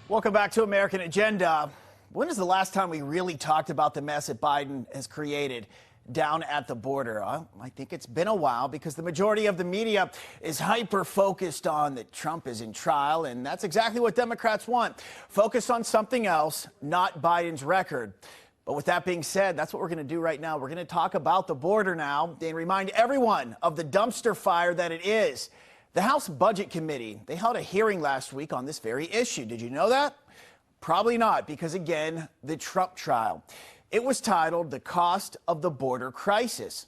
Welcome back to American Agenda. When is the last time we really talked about the mess that Biden has created down at the border? I think it's been a while because the majority of the media is hyper-focused on that Trump is in trial, and that's exactly what Democrats want. Focus on something else, not Biden's record. But with that being said, that's what we're going to do right now. We're going to talk about the border now and remind everyone of the dumpster fire that it is. The House Budget Committee, they held a hearing last week on this very issue. Did you know that? Probably not, because again, the Trump trial. It was titled The Cost of the Border Crisis.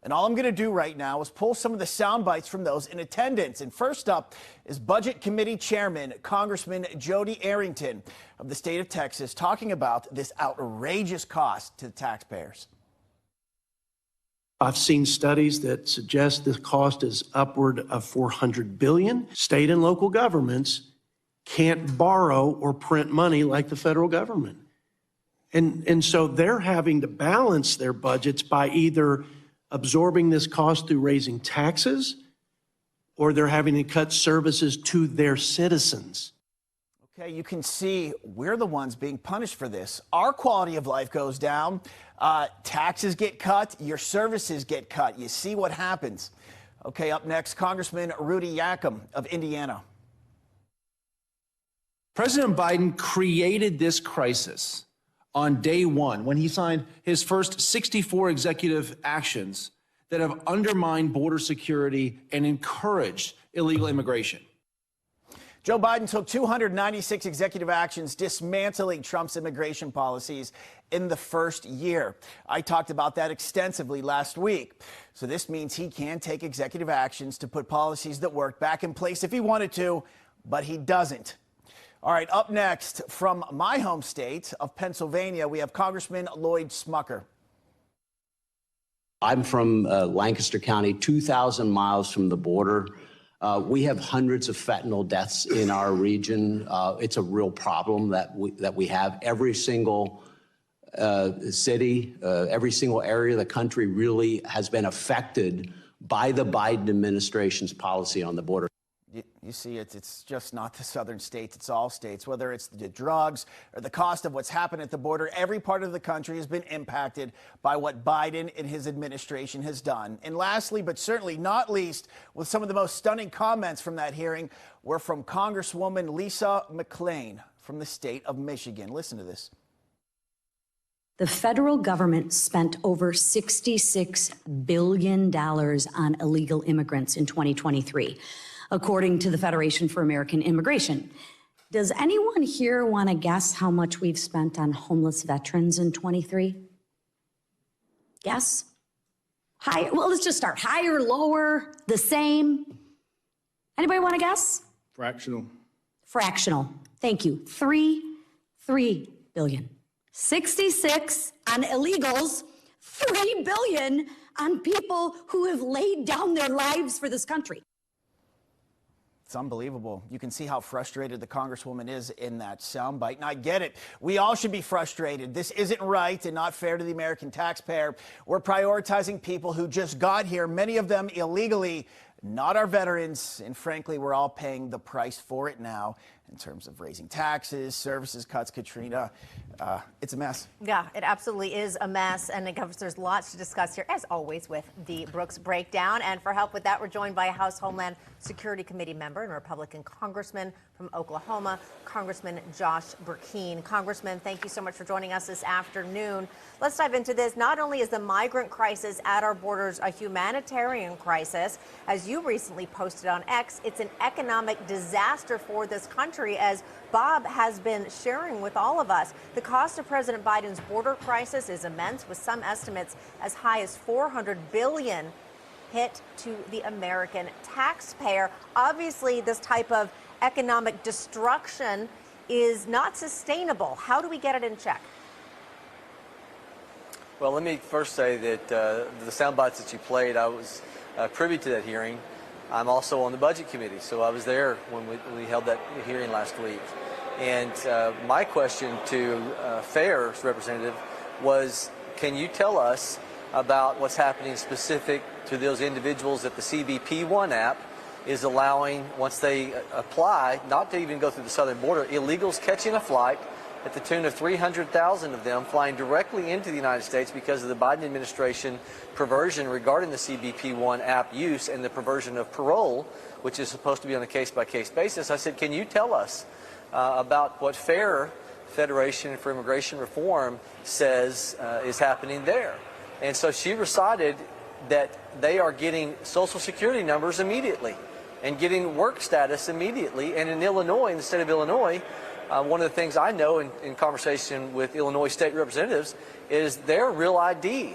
And all I'm going to do right now is pull some of the sound bites from those in attendance. And first up is Budget Committee Chairman, Congressman Jody Arrington of the state of Texas, talking about this outrageous cost to the taxpayers. I've seen studies that suggest this cost is upward of $400 billion. State and local governments can't borrow or print money like the federal government. And so they're having to balance their budgets by either absorbing this cost through raising taxes, or they're having to cut services to their citizens. Okay, you can see we're the ones being punished for this. Our quality of life goes down. Taxes get cut. Your services get cut. You see what happens. Okay, up next, Congressman Rudy Yakim of Indiana. President Biden created this crisis on day one when he signed his first 64 executive actions that have undermined border security and encouraged illegal immigration. Joe Biden took 296 executive actions dismantling Trump's immigration policies in the first year. I talked about that extensively last week. So this means he can take executive actions to put policies that work back in place if he wanted to, but he doesn't. All right, up next from my home state of Pennsylvania, we have Congressman Lloyd Smucker. I'm from Lancaster County, 2,000 miles from the border. We have hundreds of fentanyl deaths in our region. It's a real problem that we have. Every single city, every single area of the country really has been affected by the Biden administration's policy on the border. You see, it's just not the southern states, it's all states, whether it's the drugs or the cost of what's happened at the border. Every part of the country has been impacted by what Biden and his administration has done. And lastly, but certainly not least, with some of the most stunning comments from that hearing, were from Congresswoman Lisa McClain from the state of Michigan. Listen to this. The federal government spent over $66 billion on illegal immigrants in 2023. According to the Federation for American Immigration. Does anyone here want to guess how much we've spent on homeless veterans in 23? Guess? Higher? Well, let's just start. Higher, lower, the same? Anybody want to guess? Fractional. Fractional. Thank you. $3 billion. 66 on illegals, $3 billion on people who have laid down their lives for this country. It's unbelievable. You can see how frustrated the Congresswoman is in that soundbite. And I get it. We all should be frustrated. This isn't right and not fair to the American taxpayer. We're prioritizing people who just got here, many of them illegally, not our veterans. And frankly, we're all paying the price for it now in terms of raising taxes, services cuts, Katrina. It's a mess. Yeah, it absolutely is a mess. And there's lots to discuss here, as always, with the Brooks Breakdown. And for help with that, we're joined by a House Homeland Security Committee member and Republican congressman from Oklahoma, Congressman Josh Brecheen. Congressman, thank you so much for joining us this afternoon. Let's dive into this. Not only is the migrant crisis at our borders a humanitarian crisis, as you recently posted on X, it's an economic disaster for this country, as Bob has been sharing with all of us. The cost of President Biden's border crisis is immense, with some estimates as high as $400 billion hit to the American taxpayer. Obviously, this type of economic destruction is not sustainable. How do we get it in check? Well, let me first say that the sound bites that you played, I was privy to that hearing. I'm also on the Budget Committee, so I was there when we held that hearing last week. And my question to FAIR's representative was, can you tell us about what's happening specific to those individuals at the CBP One app is allowing, once they apply, not to even go through the southern border, illegals catching a flight at the tune of 300,000 of them flying directly into the United States because of the Biden administration perversion regarding the CBP-1 app use and the perversion of parole, which is supposed to be on a case-by-case basis. I said, can you tell us about what FAIR, Federation for Immigration Reform, says is happening there? And so she recited that they are getting Social Security numbers immediately and getting work status immediately. And in Illinois, in the state of Illinois, one of the things I know in conversation with Illinois state representatives is their Real ID.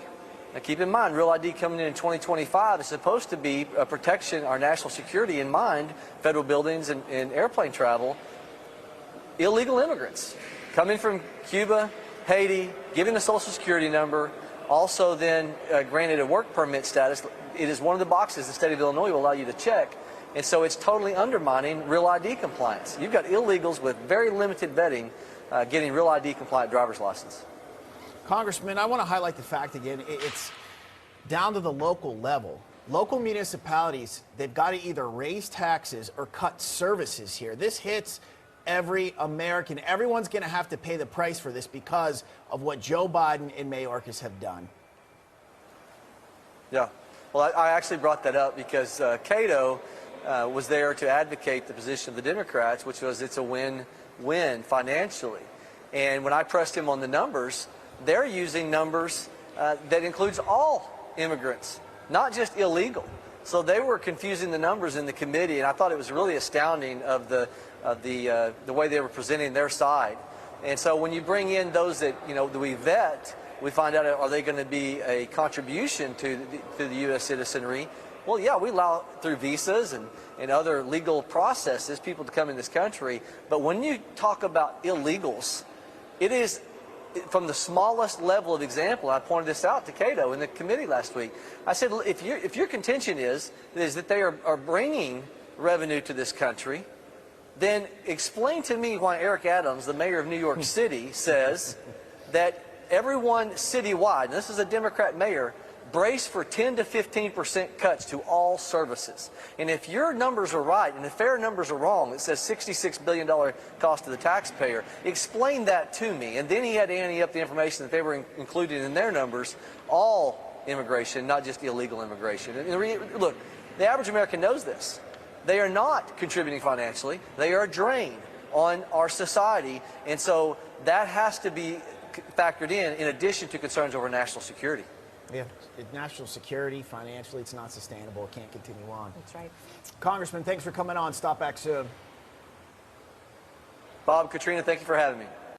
Now keep in mind, Real ID coming in 2025 is supposed to be a protection, our national security in mind, federal buildings and airplane travel. Illegal immigrants coming from Cuba, Haiti, giving a Social Security number, also then granted a work permit status. It is one of the boxes the state of Illinois will allow you to check. And so it's totally undermining Real ID compliance. You've got illegals with very limited vetting getting Real ID compliant driver's license. Congressman, I want to highlight the fact again, it's down to the local level. Local municipalities, they've got to either raise taxes or cut services here. This hits every American. Everyone's going to have to pay the price for this because of what Joe Biden and Mayorkas have done. Yeah. Well, I actually brought that up because Cato was there to advocate the position of the Democrats, which was it's a win-win financially. And when I pressed him on the numbers, they're using numbers that includes all immigrants, not just illegal. So they were confusing the numbers in the committee, and I thought it was really astounding of the way they were presenting their side. And so when you bring in those that that we vet, we find out, are they going to be a contribution to the U.S. citizenry? Well, yeah, we allow through visas and other legal processes people to come in this country. But when you talk about illegals, it is from the smallest level of example. I pointed this out to Cato in the committee last week. I said, if your contention is that they are bringing revenue to this country, then explain to me why Eric Adams, the mayor of New York City, says that everyone citywide, and this is a Democrat mayor, brace for 10 to 15% cuts to all services. And if your numbers are right and the FAIR numbers are wrong, it says $66 billion cost to the taxpayer, explain that to me. And then he had to ante up the information that they were including in their numbers, all immigration, not just illegal immigration. And look, the average American knows this. They are not contributing financially. They are a drain on our society. And so that has to be factored in addition to concerns over national security. Yeah, national security, financially, it's not sustainable. It can't continue on. That's right. Congressman, thanks for coming on. Stop back soon. Bob, Katrina, thank you for having me.